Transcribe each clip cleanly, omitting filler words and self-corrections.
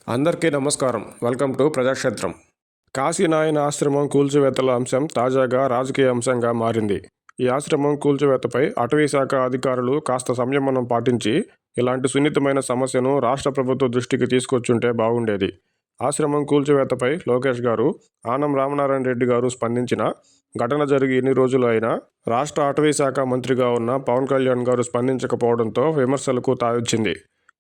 అందరికీ నమస్కారం. Welcome to ప్రజాక్షేత్రం. Kasinayana ఆశ్రమం కూల్చివేతల అంశం తాజాగా రాజకీయ అంశంగా మారింది. ఈ ఆశ్రమం కూల్చివేతపై అటవీశాఖ అధికారులు కాస్త సంయమనం పాటించి ఇలాంటి సున్నితమైన సమస్యను రాష్ట్ర ప్రభుత్వ దృష్టికి తీసుకొచ్చుంటే బాగుండేది. ఆశ్రమం కూల్చివేతపై లోకేష్ గారు, ఆనం రామనారాయణ రెడ్డి గారు స్పందించిన ఘటన జరిగి ఎన్ని రోజులు అయినా రాష్ట్ర అటవీశాఖ మంత్రిగా ఉన్న పవన్ కళ్యాణ్ గారు స్పందించకపోవడంతో విమర్శలకు తావిచ్చింది.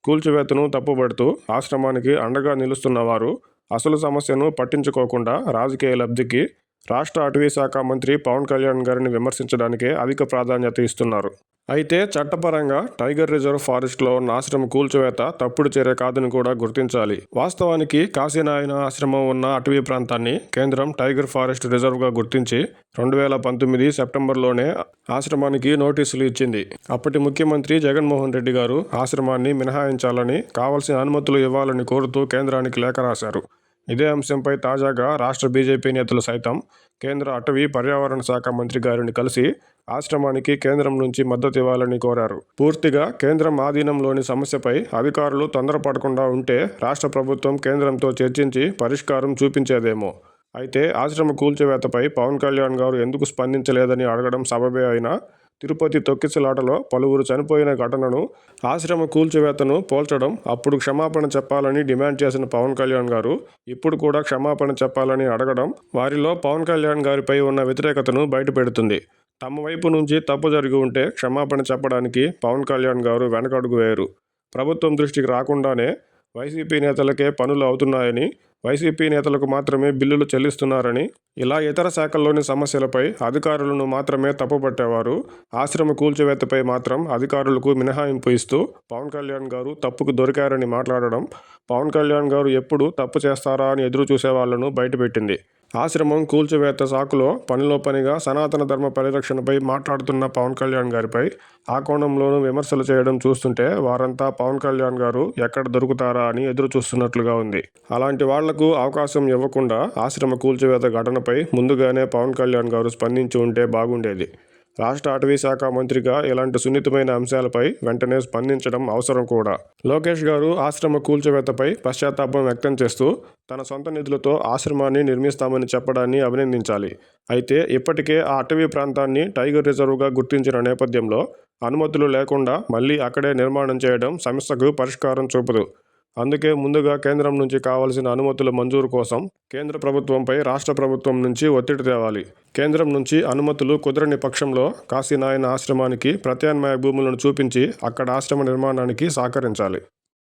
కూల్చివేతను తప్పుపడుతూ ఆశ్రమానికి అండగా నిలుస్తున్న వారు అసలు సమస్యను పట్టించుకోకుండా రాజకీయ లబ్ధికి రాష్ట్ర అటవీశాఖ మంత్రి పవన్ కళ్యాణ్ గారిని విమర్శించడానికే అధిక ప్రాధాన్యత ఇస్తున్నారు. అయితే చట్టపరంగా టైగర్ రిజర్వ్ ఫారెస్ట్లో ఉన్న ఆశ్రమం కూల్చివేత తప్పుడు చర్య కాదని కూడా గుర్తించాలి. వాస్తవానికి కాశీనాయన ఆశ్రమం ఉన్న అటవీ ప్రాంతాన్ని కేంద్రం టైగర్ ఫారెస్ట్ రిజర్వ్గా గుర్తించి 2019 సెప్టెంబర్లోనే ఆశ్రమానికి నోటీసులు ఇచ్చింది. అప్పటి ముఖ్యమంత్రి జగన్మోహన్ రెడ్డి గారు ఆశ్రమాన్ని మినహాయించాలని, కావలసిన అనుమతులు ఇవ్వాలని కోరుతూ కేంద్రానికి లేఖ రాశారు. ఇదే అంశంపై తాజాగా రాష్ట్ర బీజేపీ నేతలు సైతం కేంద్ర అటవీ పర్యావరణ శాఖ మంత్రి గారిని కలిసి ఆశ్రమానికి కేంద్రం నుంచి మద్దతు ఇవ్వాలని కోరారు. పూర్తిగా కేంద్రం ఆధీనంలోని సమస్యపై అధికారులు తొందరపడకుండా ఉంటే రాష్ట్ర ప్రభుత్వం కేంద్రంతో చర్చించి పరిష్కారం చూపించేదేమో. అయితే ఆశ్రమ కూల్చివేతపై పవన్ కళ్యాణ్ గారు ఎందుకు స్పందించలేదని అడగడం సబబే అయినా తిరుపతి తొక్కిసలాటలో పలువురు చనిపోయిన ఘటనను ఆశ్రమ కూల్చివేతను పోల్చడం, అప్పుడు క్షమాపణ చెప్పాలని డిమాండ్ చేసిన పవన్ కళ్యాణ్ గారు ఇప్పుడు కూడా క్షమాపణ చెప్పాలని అడగడం వారిలో పవన్ కళ్యాణ్ గారిపై ఉన్న వ్యతిరేకతను బయటపెడుతుంది. తమ వైపు నుంచి తప్పు జరిగి ఉంటే క్షమాపణ చెప్పడానికి పవన్ కళ్యాణ్ గారు వెనకడుగు వేయరు. ప్రభుత్వం దృష్టికి రాకుండానే వైసీపీ నేతలకే పనులు అవుతున్నాయని, వైసీపీ నేతలకు మాత్రమే బిల్లులు చెల్లిస్తున్నారని, ఇలా ఇతర శాఖల్లోని సమస్యలపై అధికారులను మాత్రమే తప్పుపట్టేవారు ఆశ్రమ కూల్చివేతపై మాత్రం అధికారులకు మినహాయింపు ఇస్తూ పవన్ కళ్యాణ్ గారు తప్పుకు దొరికారని మాట్లాడడం పవన్ కళ్యాణ్ గారు ఎప్పుడు తప్పు చేస్తారా అని ఎదురు చూసే వాళ్లను బయటపెట్టింది. ఆశ్రమం కూల్చివేత సాకులో పనిలో పనిగా సనాతన ధర్మ పరిరక్షణపై మాట్లాడుతున్న పవన్ కళ్యాణ్ గారిపై ఆ కోణంలోనూ విమర్శలు చేయడం చూస్తుంటే వారంతా పవన్ కళ్యాణ్ గారు ఎక్కడ దొరుకుతారా అని ఎదురు చూస్తున్నట్లుగా ఉంది. అలాంటి వాళ్లకు అవకాశం ఇవ్వకుండా ఆశ్రమ కూల్చివేత ఘటనపై ముందుగానే పవన్ కళ్యాణ్ గారు స్పందించి ఉంటే బాగుండేది. రాష్ట్ర అటవీ శాఖ మంత్రిగా ఇలాంటి సున్నితమైన అంశాలపై వెంటనే స్పందించడం అవసరం కూడా. లోకేష్ గారు ఆశ్రమ కూల్చివేతపై పశ్చాత్తాపం వ్యక్తం చేస్తూ తన సొంత నిధులతో ఆశ్రమాన్ని నిర్మిస్తామని చెప్పడాన్ని అభినందించాలి. అయితే ఇప్పటికే ఆ అటవీ ప్రాంతాన్ని టైగర్ రిజర్వ్గా గుర్తించిన నేపథ్యంలో అనుమతులు లేకుండా మళ్లీ అక్కడే నిర్మాణం చేయడం సమస్యకు పరిష్కారం చూపదు. అందుకే ముందుగా కేంద్రం నుంచి కావాల్సిన అనుమతుల మంజూరు కోసం కేంద్ర ప్రభుత్వంపై రాష్ట్ర ప్రభుత్వం నుంచి ఒత్తిడి తేవాలి. కేంద్రం నుంచి అనుమతులు కుదరని పక్షంలో కాశీనాయన ఆశ్రమానికి ప్రత్యామ్నాయ భూములను చూపించి అక్కడ ఆశ్రమ నిర్మాణానికి సహకరించాలి.